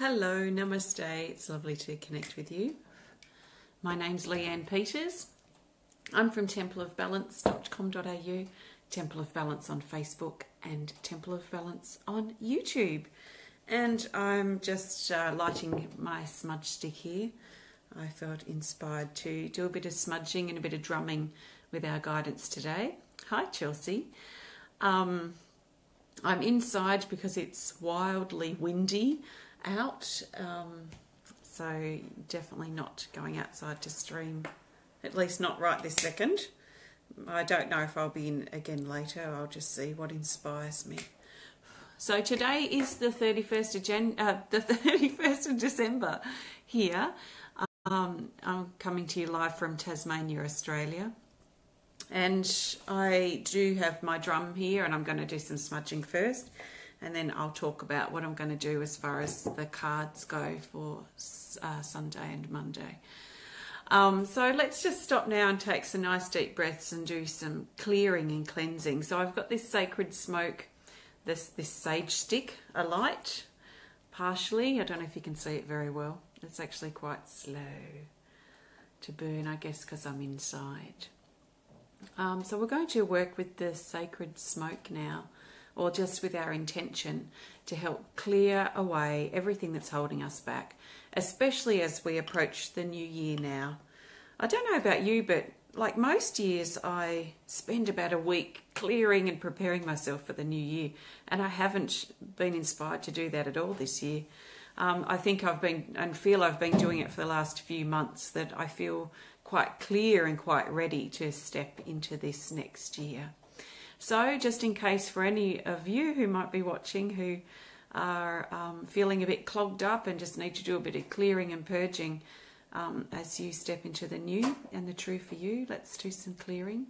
Hello, namaste. It's lovely to connect with you. My name's Leanne Peters. I'm from templeofbalance.com.au, Temple of Balance on Facebook and Temple of Balance on YouTube. And I'm just lighting my smudge stick here. I felt inspired to do a bit of smudging and a bit of drumming with our guidance today. Hi, Chelsea. I'm inside because it's wildly windy out, so definitely not going outside to stream, at least not right this second. I don't know if I'll be in again later. I'll just see what inspires me. So today is the 31st of December here. I'm coming to you live from Tasmania, Australia, and I do have my drum here, and I'm going to do some smudging first. And then I'll talk about what I'm going to do as far as the cards go for Sunday and Monday. So let's just stop now and take some nice deep breaths and do some clearing and cleansing. So I've got this sacred smoke, this sage stick alight, partially. I don't know if you can see it very well. It's actually quite slow to burn, I guess, because I'm inside. So we're going to work with the sacred smoke now, or just with our intention to help clear away everything that's holding us back, especially as we approach the new year now. I don't know about you, but like most years, I spend about a week clearing and preparing myself for the new year, and I haven't been inspired to do that at all this year. I think I've been doing it for the last few months, that I feel quite clear and quite ready to step into this next year. So just in case for any of you who might be watching who are feeling a bit clogged up and just need to do a bit of clearing and purging as you step into the new and the true for you, let's do some clearing.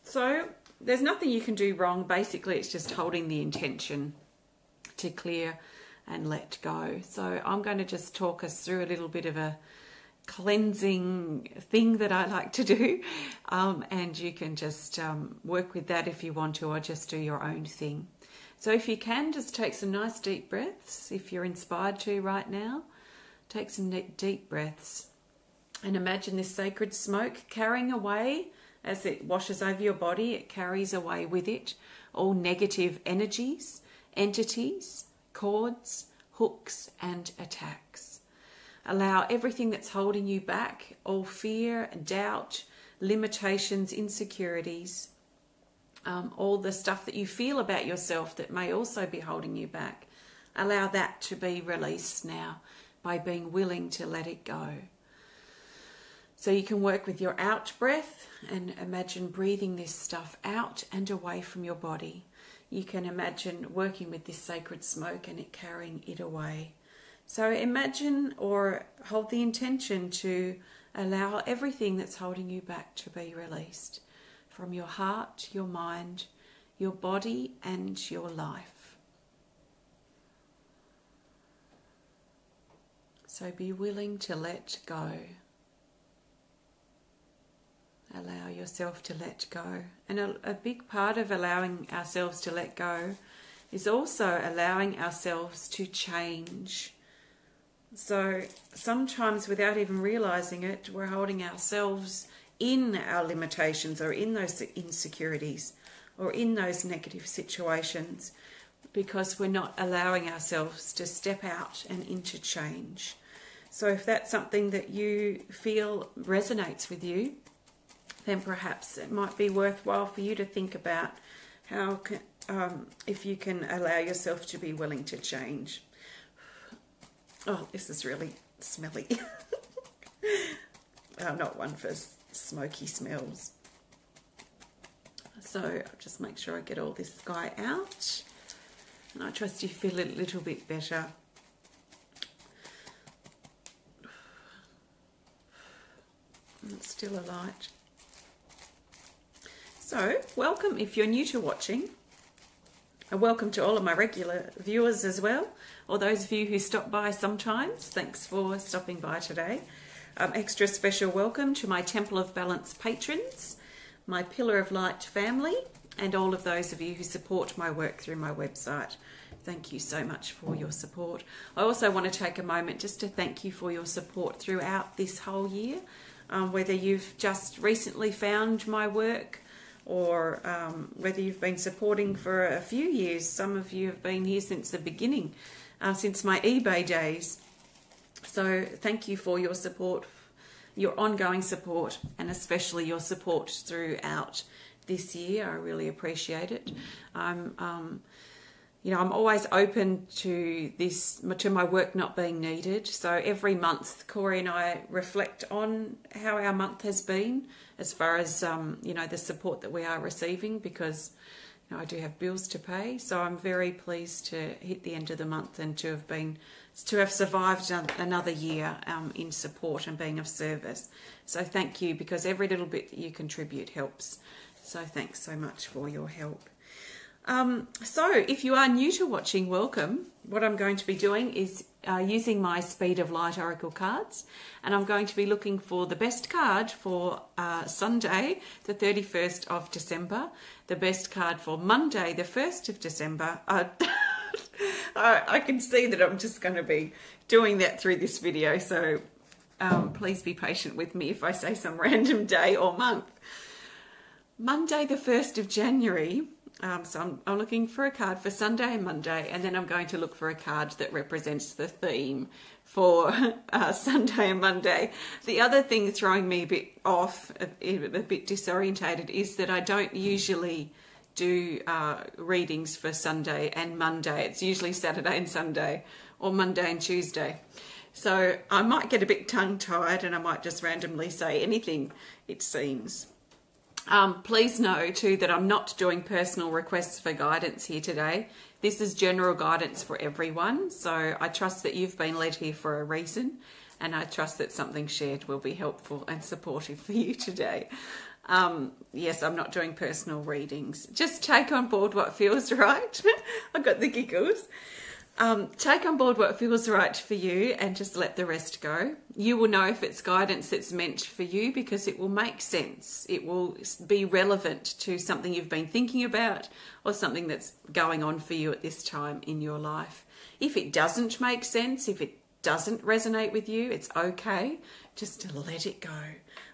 So there's nothing you can do wrong. Basically, it's just holding the intention to clear and let go. So I'm going to just talk us through a little bit of a cleansing thing that I like to do, and you can just work with that if you want to, or just do your own thing. So if you can, just take some nice deep breaths. If you're inspired to right now, take some deep breaths and imagine this sacred smoke carrying away. As it washes over your body, it carries away with it all negative energies, entities, cords, hooks and attacks. Allow everything that's holding you back, all fear, doubt, limitations, insecurities, all the stuff that you feel about yourself that may also be holding you back. Allow that to be released now by being willing to let it go. So you can work with your out breath and imagine breathing this stuff out and away from your body. You can imagine working with this sacred smoke and it carrying it away. So imagine or hold the intention to allow everything that's holding you back to be released from your heart, your mind, your body and your life. So be willing to let go. Allow yourself to let go. And a big part of allowing ourselves to let go is also allowing ourselves to change. So sometimes without even realizing it, we're holding ourselves in our limitations or in those insecurities or in those negative situations because we're not allowing ourselves to step out and into change. So if that's something that you feel resonates with you, then perhaps it might be worthwhile for you to think about how if you can allow yourself to be willing to change. Oh, this is really smelly. Not one for smoky smells. So I'll just make sure I get all this guy out. And I trust you feel a little bit better. And it's still alight. So, welcome if you're new to watching. And welcome to all of my regular viewers as well, or those of you who stop by sometimes. Thanks for stopping by today. Extra special welcome to my Temple of Balance patrons, my Pillar of Light family, and all of those of you who support my work through my website. Thank you so much for your support. I also want to take a moment just to thank you for your support throughout this whole year, whether you've just recently found my work or whether you've been supporting for a few years. Some of you have been here since the beginning, since my eBay days. So thank you for your support, your ongoing support, and especially your support throughout this year. I really appreciate it. I'm always open to my work not being needed. So every month, Corey and I reflect on how our month has been, as far as the support that we are receiving, because I do have bills to pay. So I'm very pleased to hit the end of the month and to have survived another year in support and being of service. So thank you, because every little bit that you contribute helps. So thanks so much for your help. So if you are new to watching, welcome. What I'm going to be doing is using my Speed of Light Oracle cards, and I'm going to be looking for the best card for Sunday, the 31st of December, the best card for Monday, the 1st of December. I can see that I'm just going to be doing that through this video, so please be patient with me if I say some random day or month. Monday, the 1st of January. So I'm looking for a card for Sunday and Monday, and then I'm going to look for a card that represents the theme for Sunday and Monday. The other thing throwing me a bit off, a bit disorientated, is that I don't usually do readings for Sunday and Monday. It's usually Saturday and Sunday, or Monday and Tuesday. So I might get a bit tongue-tied and I might just randomly say anything, it seems. Please know too that I'm not doing personal requests for guidance here today. This is general guidance for everyone. So I trust that you've been led here for a reason, and I trust that something shared will be helpful and supportive for you today. Yes, I'm not doing personal readings. Just take on board what feels right. I got the giggles. Take on board what feels right for you and just let the rest go. You will know if it's guidance that's meant for you, because it will make sense. It will be relevant to something you've been thinking about or something that's going on for you at this time in your life. If it doesn't make sense, if it doesn't resonate with you, it's okay. Just let it go.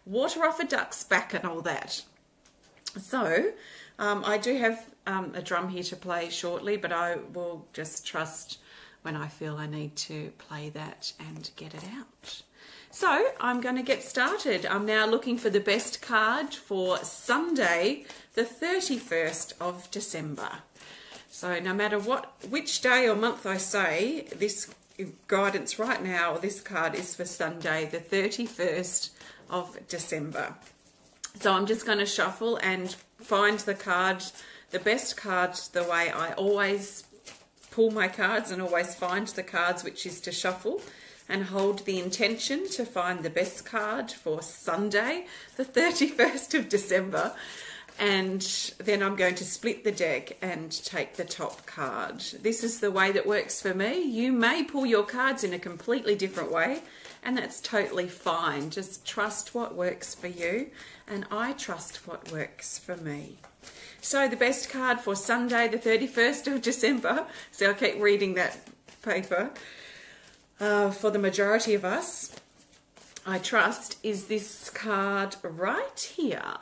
Water off a duck's back and all that. So I do have a drum here to play shortly, but I will just trust when I feel I need to play that and get it out. So I'm going to get started. I'm now looking for the best card for Sunday, the 31st of December. So no matter which day or month I say, this guidance right now, this card is for Sunday, the 31st of December. So I'm just going to shuffle and find the card, the best card, the way I always pull my cards and always find the cards, which is to shuffle and hold the intention to find the best card for Sunday, the 31st of December. And then I'm going to split the deck and take the top card. This is the way that works for me. You may pull your cards in a completely different way, and that's totally fine. Just trust what works for you, and I trust what works for me. So the best card for Sunday, the 31st of December, so I'll keep reading that paper, for the majority of us, I trust, is this card right here.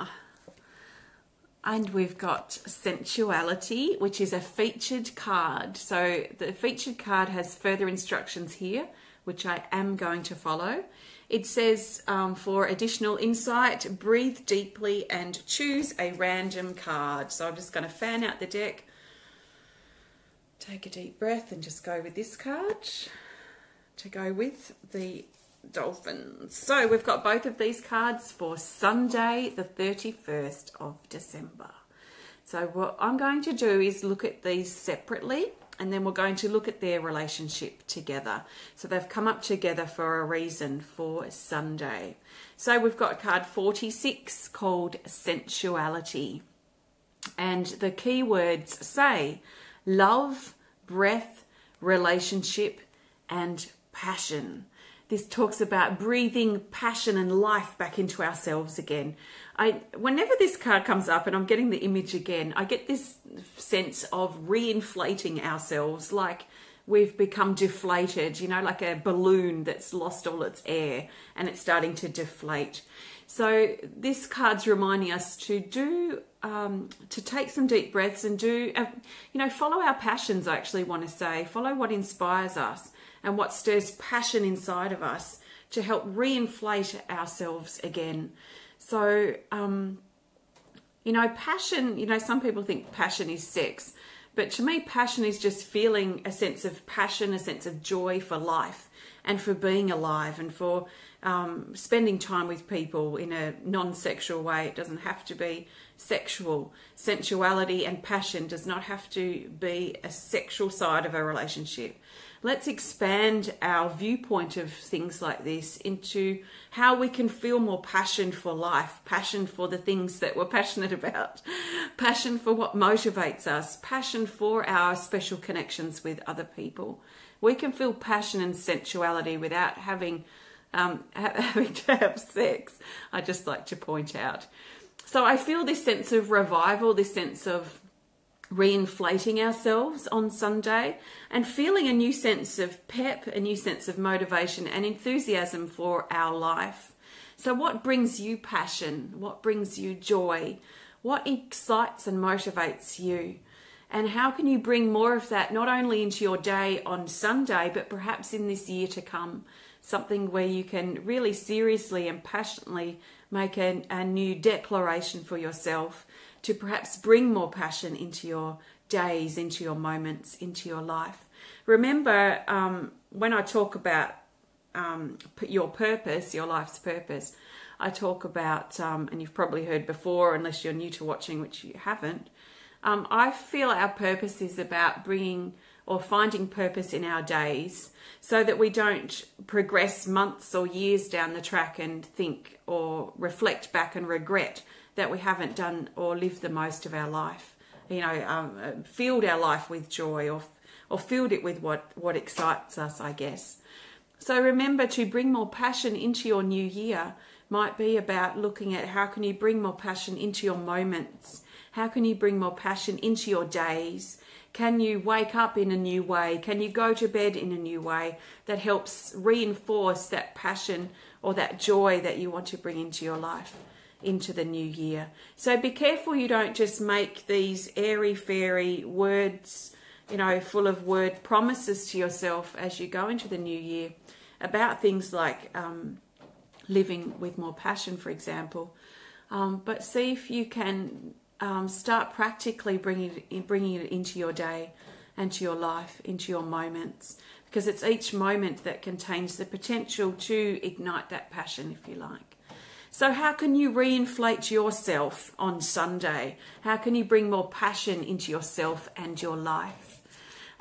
And we've got Sensuality, which is a featured card. So the featured card has further instructions here, which I am going to follow. It says, for additional insight, breathe deeply and choose a random card. So I'm just going to fan out the deck, take a deep breath, and just go with this card to go with the dolphins. So we've got both of these cards for Sunday, the 31st of December. So what I'm going to do is look at these separately, and then we're going to look at their relationship together. So they've come up together for a reason for Sunday. So we've got card 46 called Sensuality. And the key words say love, breath, relationship, and passion. this talks about breathing passion and life back into ourselves again. Whenever this card comes up and I'm getting the image again, I get this sense of reinflating ourselves, like we've become deflated, like a balloon that's lost all its air and it's starting to deflate. So this card's reminding us to to take some deep breaths and follow our passions, I actually want to say. Follow what inspires us and what stirs passion inside of us to help reinflate ourselves again. So, passion, some people think passion is sex, but to me, passion is just feeling a sense of passion, a sense of joy for life and for being alive and for spending time with people in a non-sexual way. It doesn't have to be sexual. Sensuality and passion does not have to be a sexual side of a relationship. Let's expand our viewpoint of things like this into how we can feel more passion for life, passion for the things that we're passionate about, passion for what motivates us, passion for our special connections with other people. We can feel passion and sensuality without having to have sex, I just like to point out. So I feel this sense of revival, this sense of reinflating ourselves on Sunday and feeling a new sense of pep, a new sense of motivation and enthusiasm for our life. So what brings you passion? What brings you joy? What excites and motivates you? And how can you bring more of that not only into your day on Sunday, but perhaps in this year to come? Something where you can really seriously and passionately make a new declaration for yourself to perhaps bring more passion into your days, into your moments, into your life. Remember, when I talk about your purpose, your life's purpose, I talk about, and you've probably heard before, unless you're new to watching, which you haven't, I feel our purpose is about bringing or finding purpose in our days so that we don't progress months or years down the track and think or reflect back and regret that we haven't done or lived the most of our life, filled our life with joy or filled it with what excites us, I guess. So remember, to bring more passion into your new year might be about looking at how can you bring more passion into your moments. How can you bring more passion into your days? Can you wake up in a new way? Can you go to bed in a new way that helps reinforce that passion or that joy that you want to bring into your life, into the new year? So be careful you don't just make these airy-fairy words, full of word promises to yourself as you go into the new year about things like living with more passion, for example. But see if you can start practically bringing it into your day and to your life, into your moments, because it's each moment that contains the potential to ignite that passion, if you like. So how can you reinflate yourself on Sunday? How can you bring more passion into yourself and your life?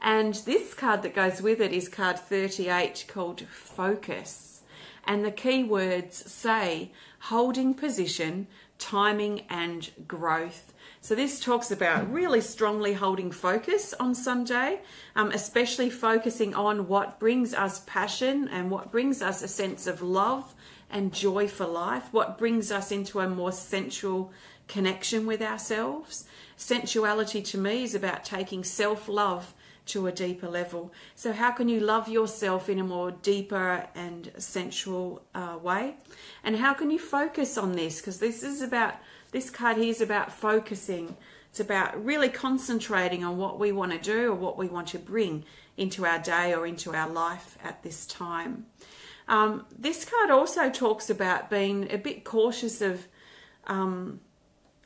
And this card that goes with it is card 38, called Focus. And the key words say holding position, timing and growth. So this talks about really strongly holding focus on Sunday, especially focusing on what brings us passion and what brings us a sense of love and joy for life, what brings us into a more sensual connection with ourselves. Sensuality to me is about taking self-love to a deeper level. So how can you love yourself in a more deeper and sensual way? And how can you focus on this? Because this card here is about focusing. It's about really concentrating on what we want to do or what we want to bring into our day or into our life at this time. This card also talks about being a bit cautious of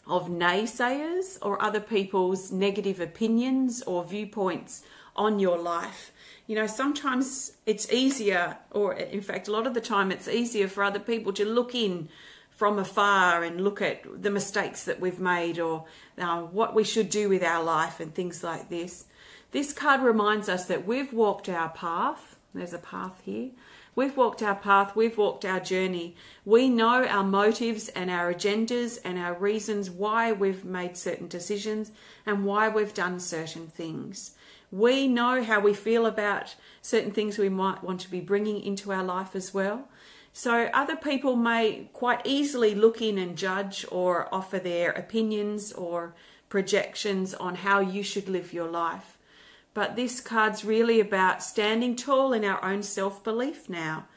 naysayers or other people's negative opinions or viewpoints on your life. Sometimes it's easier, or in fact a lot of the time it's easier for other people to look in from afar and look at the mistakes that we've made or what we should do with our life and things like this. This card reminds us that we've walked our path. There's a path here. We've walked our path, we've walked our journey. We know our motives and our agendas and our reasons why we've made certain decisions and why we've done certain things. We know how we feel about certain things we might want to be bringing into our life as well. So other people may quite easily look in and judge or offer their opinions or projections on how you should live your life. But this card's really about standing tall in our own self-belief now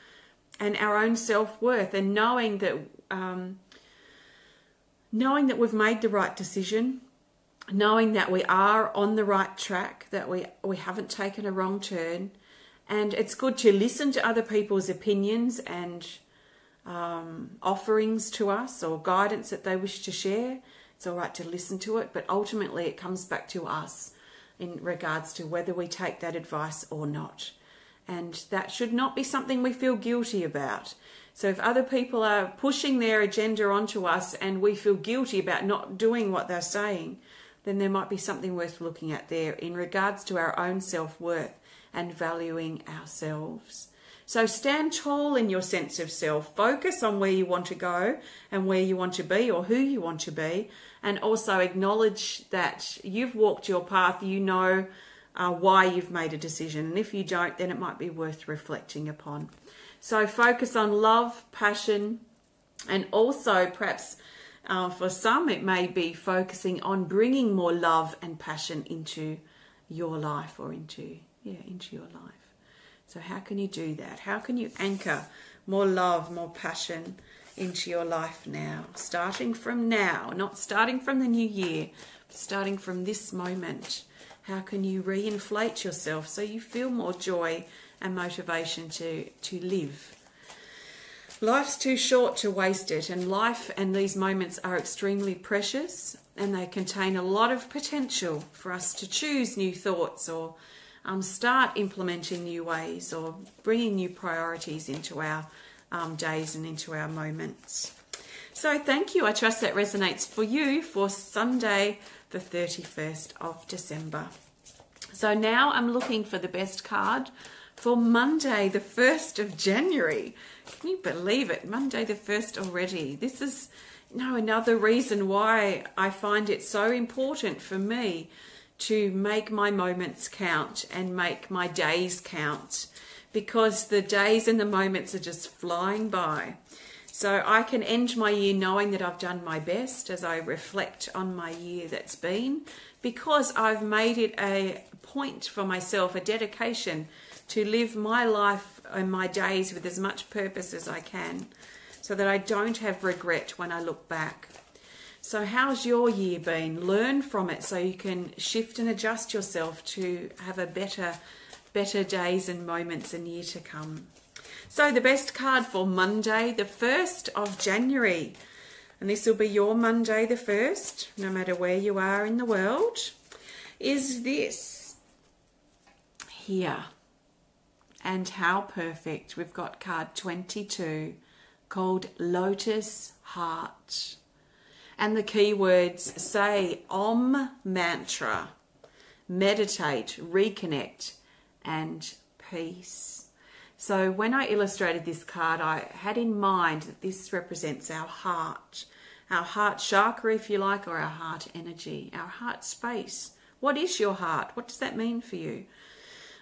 and our own self-worth, and knowing that we've made the right decision, knowing that we are on the right track, that we haven't taken a wrong turn. And it's good to listen to other people's opinions and offerings to us or guidance that they wish to share. It's all right to listen to it, but ultimately it comes back to us in regards to whether we take that advice or not. And that should not be something we feel guilty about. So if other people are pushing their agenda onto us and we feel guilty about not doing what they're saying, then there might be something worth looking at there in regards to our own self-worth and valuing ourselves. So stand tall in your sense of self. Focus on where you want to go and where you want to be or who you want to be. And also acknowledge that you've walked your path. You know why you've made a decision. And if you don't, then it might be worth reflecting upon. So focus on love, passion, and also perhaps for some it may be focusing on bringing more love and passion into your life or into your life. So how can you do that? How can you anchor more love, more passion into your life now? Starting from now, not starting from the new year, but starting from this moment. How can you reinflate yourself so you feel more joy and motivation to live? Life's too short to waste it, and life and these moments are extremely precious, and they contain a lot of potential for us to choose new thoughts or start implementing new ways or bringing new priorities into our days and into our moments. So thank you. I trust that resonates for you for Sunday, the 31st of December. So now I'm looking for the best card for Monday, the 1st of January. Can you believe it? Monday the 1st already. This is another reason why I find it so important for me to make my moments count and make my days count, because the days and the moments are just flying by. So I can end my year knowing that I've done my best as I reflect on my year that's been, because I've made it a point for myself, a dedication to live my life and my days with as much purpose as I can, so that I don't have regret when I look back. So how's your year been? Learn from it so you can shift and adjust yourself to have a better days and moments and year to come. So the best card for Monday, the 1st of January, and this will be your Monday the 1st, no matter where you are in the world, is this here. And how perfect. We've got card 22 called Lotus Heart. And the keywords say Om mantra, meditate, reconnect, and peace. So when I illustrated this card, I had in mind that this represents our heart chakra, if you like, or our heart energy, our heart space. What is your heart? What does that mean for you?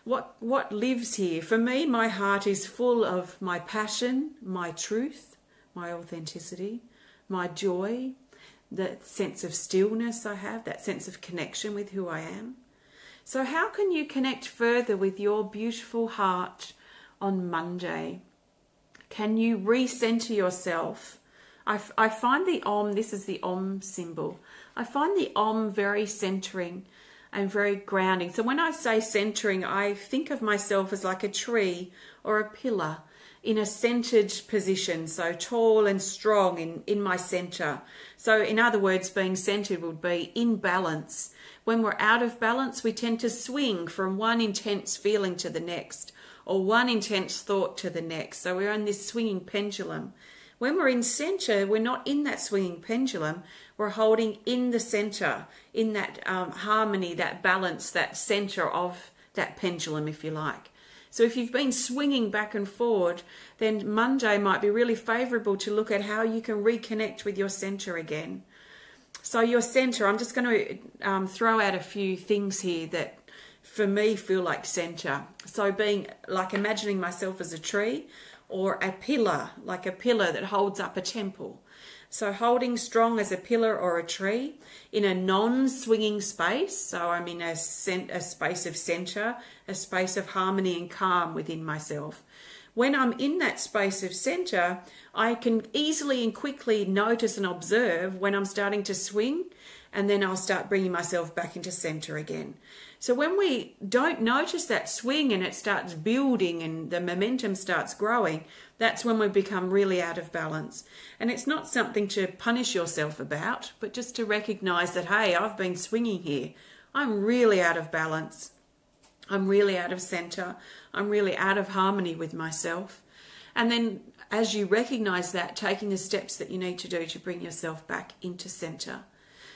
What lives here? For me, my heart is full of my passion, my truth, my authenticity, my joy, that sense of stillness I have, that sense of connection with who I am. So how can you connect further with your beautiful heart on Monday? Can you recenter yourself? I find the Om, this is the Om symbol, I find the Om very centering and very grounding. So when I say centering, I think of myself as like a tree or a pillar in a centered position, so tall and strong in my center. So in other words, being centered would be in balance. When we're out of balance, we tend to swing from one intense feeling to the next, or one intense thought to the next. So we're on this swinging pendulum. When we're in center, we're not in that swinging pendulum. We're holding in the center, in that harmony, that balance, that center of that pendulum, if you like. So if you've been swinging back and forward, then Monday might be really favorable to look at how you can reconnect with your center again. So your center, I'm just going to throw out a few things here that for me, feel like center. So being like imagining myself as a tree or a pillar, like a pillar that holds up a temple. So holding strong as a pillar or a tree in a non-swinging space. So I'm in a space of center, a space of harmony and calm within myself. When I'm in that space of center, I can easily and quickly notice and observe when I'm starting to swing, and then I'll start bringing myself back into center again. So when we don't notice that swing and it starts building and the momentum starts growing, that's when we become really out of balance. And it's not something to punish yourself about, but just to recognize that, hey, I've been swinging here. I'm really out of balance. I'm really out of center. I'm really out of harmony with myself. And then as you recognize that, taking the steps that you need to do to bring yourself back into center.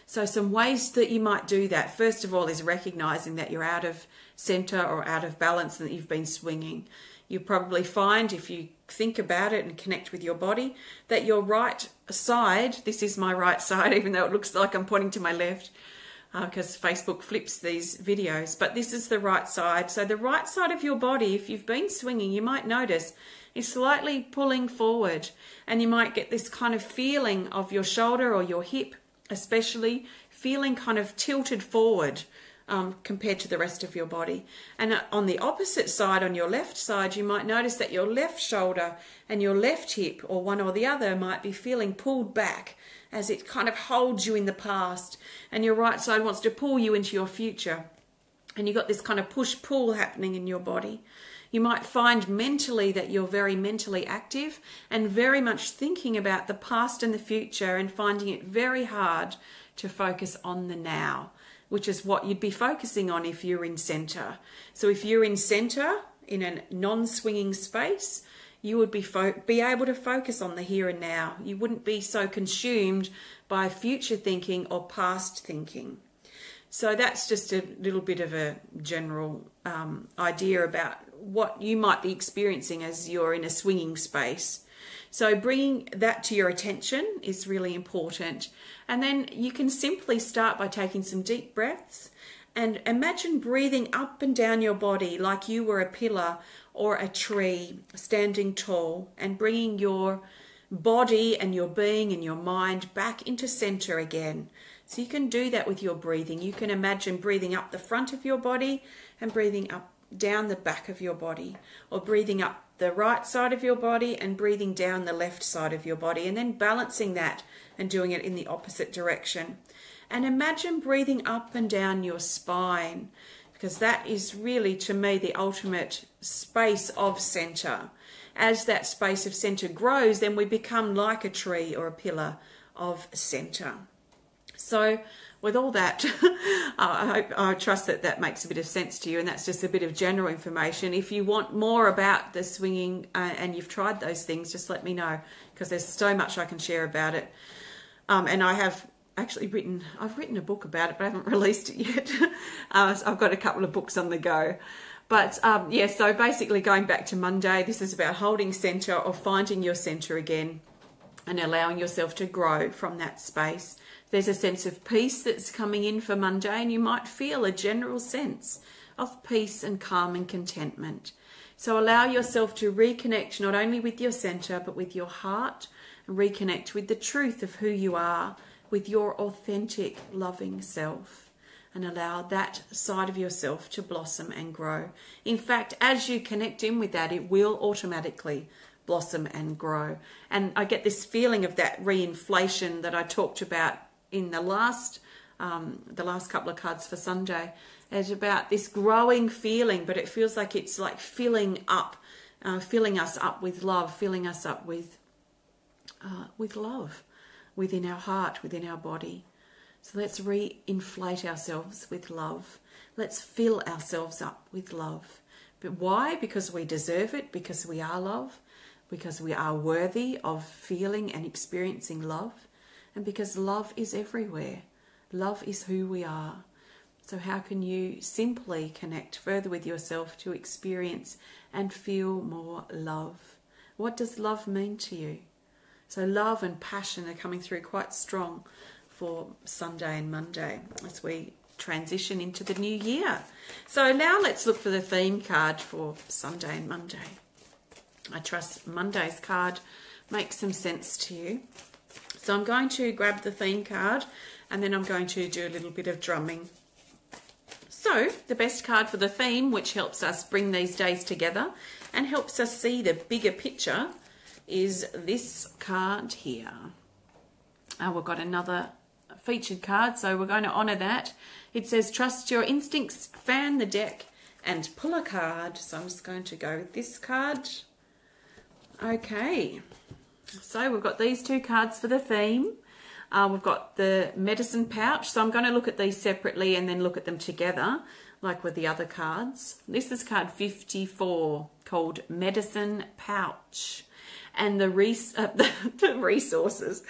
So some ways that you might do that, first of all, is recognizing that you're out of center or out of balance and that you've been swinging. You probably find, if you think about it and connect with your body, that your right side, this is my right side, even though it looks like I'm pointing to my left, because Facebook flips these videos, but this is the right side. So the right side of your body, if you've been swinging, you might notice is slightly pulling forward, and you might get this kind of feeling of your shoulder or your hip, especially feeling kind of tilted forward compared to the rest of your body. And on the opposite side, on your left side, you might notice that your left shoulder and your left hip, or one or the other, might be feeling pulled back as it kind of holds you in the past, and your right side wants to pull you into your future. And you've got this kind of push-pull happening in your body. You might find mentally that you're very mentally active and very much thinking about the past and the future, and finding it very hard to focus on the now, which is what you'd be focusing on if you're in center. So if you're in center, in a non-swinging space, you would be able to focus on the here and now. You wouldn't be so consumed by future thinking or past thinking. So that's just a little bit of a general idea about what you might be experiencing as you're in a swinging space. So bringing that to your attention is really important. And then you can simply start by taking some deep breaths and imagine breathing up and down your body like you were a pillar or a tree standing tall, and bringing your body and your being and your mind back into center again. So you can do that with your breathing. You can imagine breathing up the front of your body and breathing up down the back of your body, or breathing up the right side of your body and breathing down the left side of your body, and then balancing that and doing it in the opposite direction. And imagine breathing up and down your spine, because that is really, to me, the ultimate space of center. As that space of center grows, then we become like a tree or a pillar of center. So with all that, I trust that that makes a bit of sense to you, and that's just a bit of general information. If you want more about the swinging and you've tried those things, just let me know, because there's so much I can share about it. And I have actually written a book about it, but I haven't released it yet. I've got a couple of books on the go. But yeah, so basically going back to Monday, this is about holding center or finding your center again and allowing yourself to grow from that space. There's a sense of peace that's coming in for Monday, and you might feel a general sense of peace and calm and contentment. So allow yourself to reconnect not only with your center, but with your heart, and reconnect with the truth of who you are, with your authentic, loving self, and allow that side of yourself to blossom and grow. In fact, as you connect in with that, it will automatically blossom and grow. And I get this feeling of that reinflation that I talked about in the last couple of cards for Sunday. It's about this growing feeling, but it feels like it's like filling us up with love, filling us up with love within our heart, within our body. So let's re-inflate ourselves with love. Let's fill ourselves up with love. But why? Because we deserve it, because we are love, because we are worthy of feeling and experiencing love, and because love is everywhere. Love is who we are. So how can you simply connect further with yourself to experience and feel more love? What does love mean to you? So love and passion are coming through quite strong for Sunday and Monday as we transition into the new year. So now let's look for the theme card for Sunday and Monday. I trust Monday's card makes some sense to you. So I'm going to grab the theme card and then I'm going to do a little bit of drumming. So the best card for the theme, which helps us bring these days together and helps us see the bigger picture, is this card here. We've got another featured card, so we're going to honour that. It says, trust your instincts, fan the deck and pull a card. So I'm just going to go with this card. Okay, so we've got these two cards for the theme. We've got the medicine pouch, so I'm going to look at these separately and then look at them together, like with the other cards. This is card 54, called Medicine Pouch. And the resources,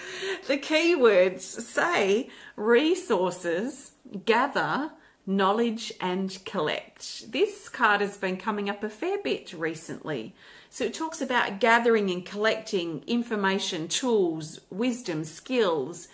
the keywords say resources, gather, knowledge and collect. This card has been coming up a fair bit recently. So it talks about gathering and collecting information, tools, wisdom, skills,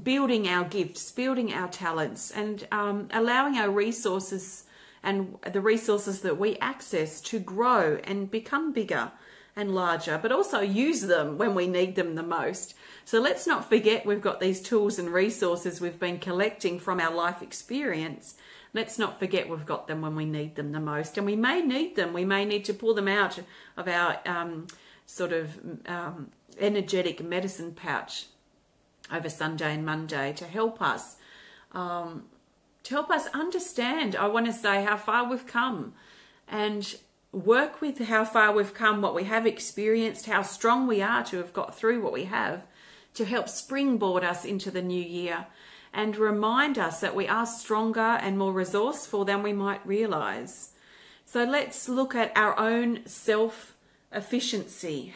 building our gifts, building our talents, and allowing our resources and the resources that we access to grow and become bigger and larger, but also use them when we need them the most. So let's not forget we've got these tools and resources we've been collecting from our life experience. Let's not forget we've got them when we need them the most. And we may need them. We may need to pull them out of our energetic medicine pouch over Sunday and Monday to help us understand, I want to say, how far we've come and work with how far we've come, what we have experienced, how strong we are to have got through what we have, to help springboard us into the new year and remind us that we are stronger and more resourceful than we might realize. So let's look at our own self-efficiency,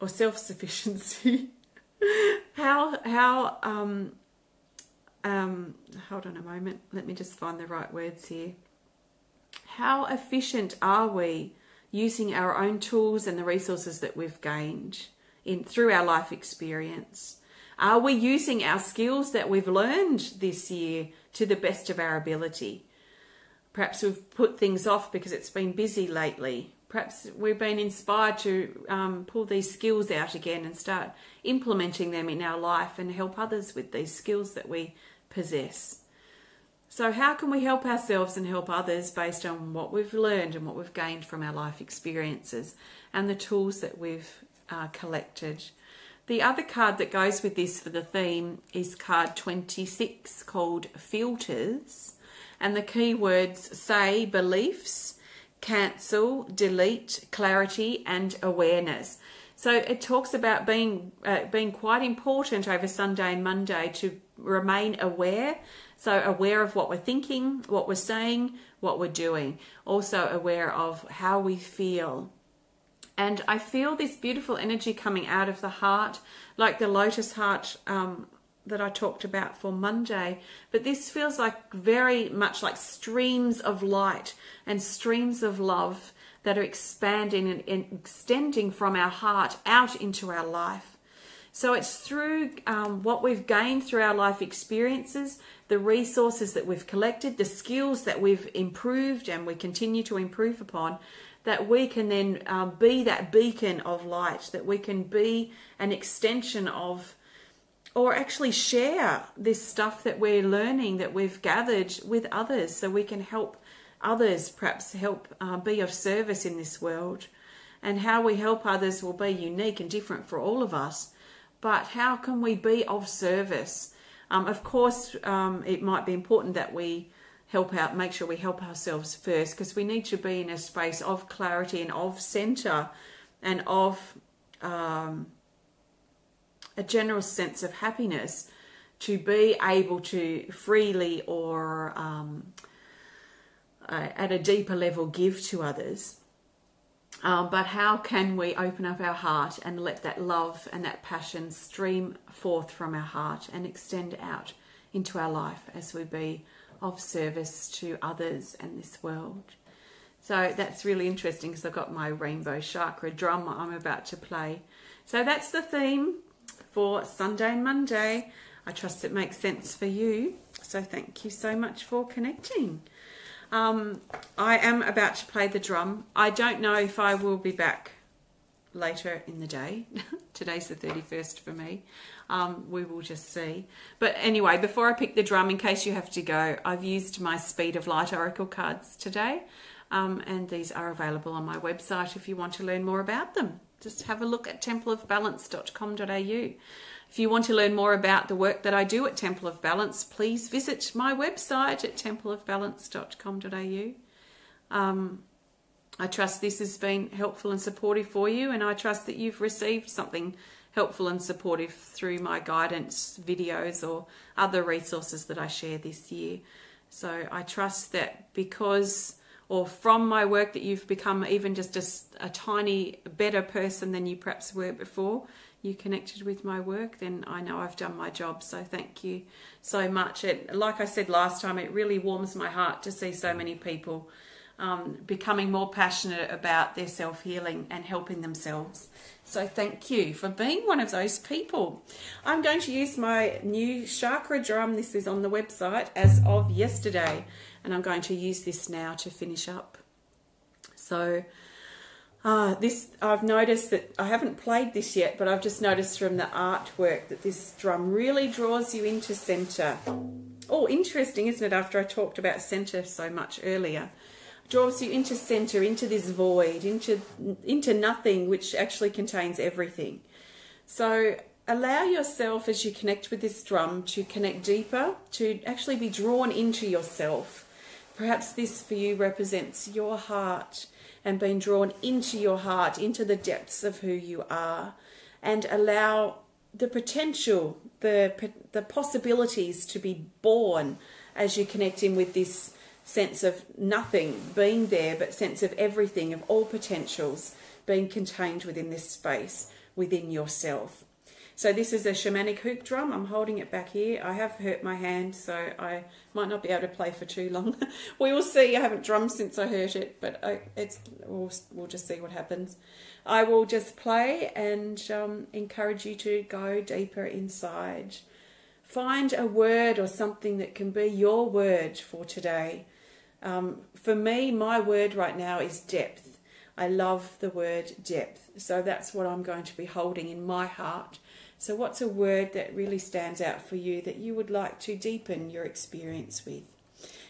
or self-sufficiency, hold on a moment, let me just find the right words here. How efficient are we using our own tools and the resources that we've gained through our life experience? Are we using our skills that we've learned this year to the best of our ability? Perhaps we've put things off because it's been busy lately. Perhaps we've been inspired to pull these skills out again and start implementing them in our life and help others with these skills that we possess. So how can we help ourselves and help others based on what we've learned and what we've gained from our life experiences and the tools that we've collected? The other card that goes with this for the theme is card 26, called Filters. And the keywords say beliefs, cancel, delete, clarity and awareness. So it talks about being quite important over Sunday and Monday to remain aware. So aware of what we're thinking, what we're saying, what we're doing. Also aware of how we feel. And I feel this beautiful energy coming out of the heart, like the Lotus Heart that I talked about for Monday. But this feels like very much like streams of light and streams of love that are expanding and extending from our heart out into our life. So it's through what we've gained through our life experiences, the resources that we've collected, the skills that we've improved and we continue to improve upon, that we can then be that beacon of light, that we can be an extension of, or actually share this stuff that we're learning, that we've gathered with others, so we can help others, perhaps help be of service in this world. And how we help others will be unique and different for all of us. But how can we be of service? Of course, it might be important that we help out, make sure we help ourselves first, because we need to be in a space of clarity and of center and of a general sense of happiness to be able to freely or at a deeper level give to others. But how can we open up our heart and let that love and that passion stream forth from our heart and extend out into our life as we be of service to others and this world? So that's really interesting because I've got my rainbow chakra drum I'm about to play. So that's the theme for Sunday and Monday. I trust it makes sense for you. So thank you so much for connecting. I am about to play the drum. I don't know if I will be back later in the day. Today's the 31st for me. We will just see. But anyway, before I pick the drum, in case you have to go, I've used my Speed of Light Oracle cards today. And these are available on my website if you want to learn more about them. Just have a look at templeofbalance.com.au. If you want to learn more about the work that I do at Temple of Balance, please visit my website at templeofbalance.com.au. I trust this has been helpful and supportive for you, and I trust that you've received something helpful and supportive through my guidance videos or other resources that I share this year. So I trust that because or from my work that you've become even just a tiny better person than you perhaps were before you connected with my work, then I know I've done my job. So thank you so much. Like I said last time, it really warms my heart to see so many people becoming more passionate about their self-healing and helping themselves. So thank you for being one of those people. I'm going to use my new chakra drum. This is on the website as of yesterday, and I'm going to use this now to finish up. So I've noticed that I haven't played this yet, but I've just noticed from the artwork that this drum really draws you into center. Oh, interesting, isn't it? After I talked about center so much earlier, draws you into center, into this void, into nothing, which actually contains everything. So allow yourself, as you connect with this drum, to connect deeper, to actually be drawn into yourself. Perhaps this for you represents your heart and being drawn into your heart, into the depths of who you are, and allow the potential, the possibilities to be born as you connect in with this sense of nothing being there, but sense of everything, of all potentials being contained within this space, within yourself. So this is a shamanic hoop drum. I'm holding it back here. I have hurt my hand, so I might not be able to play for too long. We will see. I haven't drummed since I hurt it, but we'll just see what happens. I will just play and encourage you to go deeper inside. Find a word or something that can be your word for today. For me, my word right now is depth. I love the word depth. So that's what I'm going to be holding in my heart. So what's a word that really stands out for you that you would like to deepen your experience with?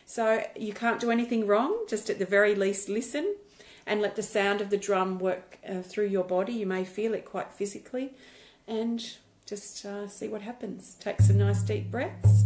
So you can't do anything wrong. Just at the very least listen and let the sound of the drum work through your body. You may feel it quite physically, and just see what happens. Take some nice deep breaths.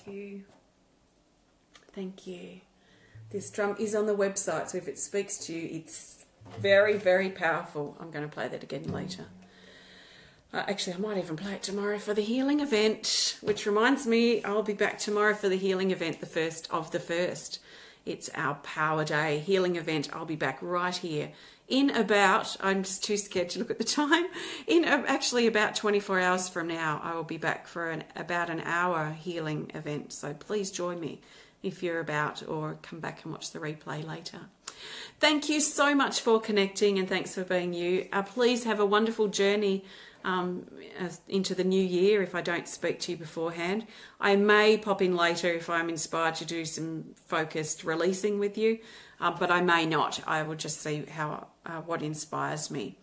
you. Thank you. This drum is on the website, so if it speaks to you, it's very, very powerful. I'm going to play that again later. Actually, I might even play it tomorrow for the healing event, which reminds me I'll be back tomorrow for the healing event, the 1st of the 1st. It's our Power Day healing event. I'll be back right here in about, I'm just too scared to look at the time, in actually about 24 hours from now. I will be back for about an hour healing event. So please join me if you're about, or come back and watch the replay later. Thank you so much for connecting, and thanks for being you. Please have a wonderful journey into the new year if I don't speak to you beforehand. I may pop in later if I'm inspired to do some focused releasing with you, but I may not. I will just see how what inspires me.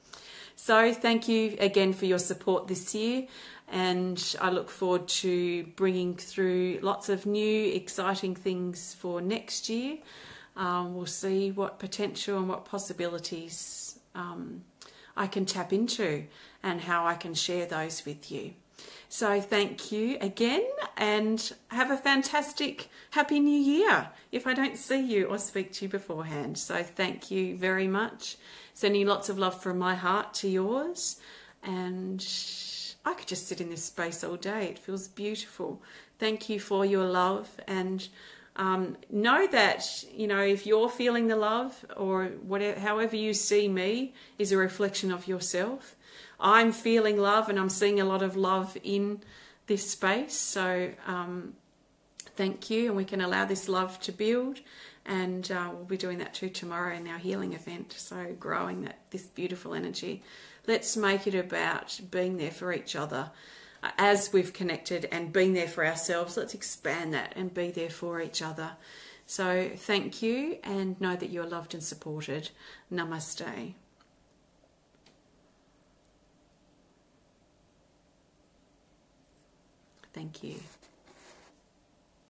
So thank you again for your support this year, and I look forward to bringing through lots of new exciting things for next year. We'll see what potential and what possibilities I can tap into and how I can share those with you. So thank you again, and have a fantastic Happy New Year if I don't see you or speak to you beforehand. So thank you very much. Sending lots of love from my heart to yours, and I could just sit in this space all day. It feels beautiful. Thank you for your love, and know that, you know, if you're feeling the love, or whatever, however you see me is a reflection of yourself. I'm feeling love, and I'm seeing a lot of love in this space. So thank you, and we can allow this love to build, and we'll be doing that too tomorrow in our healing event. So growing this beautiful energy. Let's make it about being there for each other. As we've connected and been there for ourselves, let's expand that and be there for each other. So thank you, and know that you're loved and supported. Namaste. Thank you.